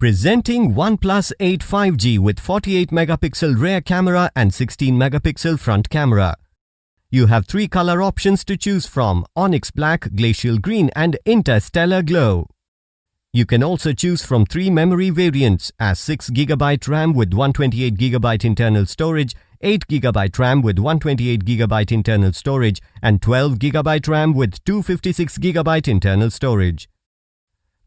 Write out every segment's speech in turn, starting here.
Presenting OnePlus 8 5G with 48 megapixel rear camera and 16 megapixel front camera. You have 3 color options to choose from: Onyx Black, Glacial Green and Interstellar Glow. You can also choose from 3 memory variants as 6GB RAM with 128GB internal storage, 8GB RAM with 128GB internal storage and 12GB RAM with 256GB internal storage.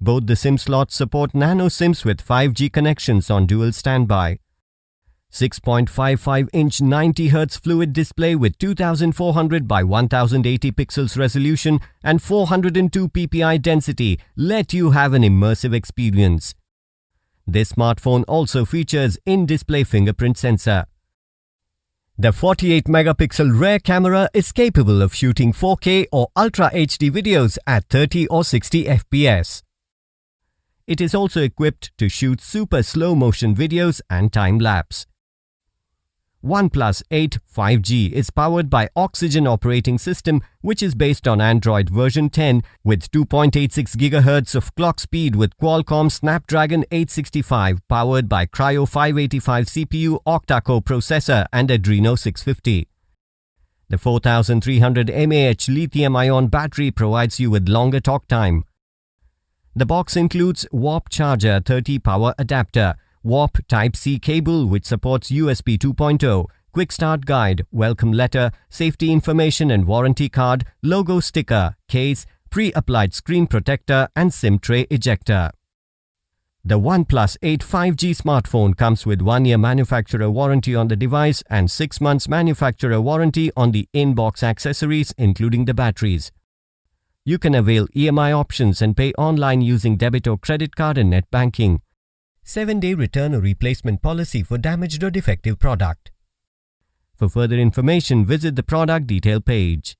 Both the SIM slots support nano SIMs with 5G connections on dual standby. 6.55-inch 90Hz fluid display with 2400 by 1080 pixels resolution and 402 ppi density let you have an immersive experience. This smartphone also features in-display fingerprint sensor. The 48 megapixel rear camera is capable of shooting 4K or Ultra HD videos at 30 or 60 fps. It is also equipped to shoot super slow motion videos and time-lapse. OnePlus 8 5G is powered by Oxygen operating system, which is based on Android version 10 with 2.86 GHz of clock speed with Qualcomm Snapdragon 865 powered by Kryo 585 CPU octa-core processor and Adreno 650. The 4300 mAh lithium-ion battery provides you with longer talk time. The box includes Warp Charger 30 power adapter, Warp Type-C cable which supports USB 2.0, Quick Start Guide, Welcome Letter, Safety Information and Warranty Card, Logo Sticker, Case, Pre-applied Screen Protector and SIM Tray Ejector. The OnePlus 8 5G smartphone comes with 1-year manufacturer warranty on the device and 6 months manufacturer warranty on the in-box accessories including the batteries. You can avail EMI options and pay online using debit or credit card and net banking. 7-day return or replacement policy for damaged or defective product. For further information, visit the product detail page.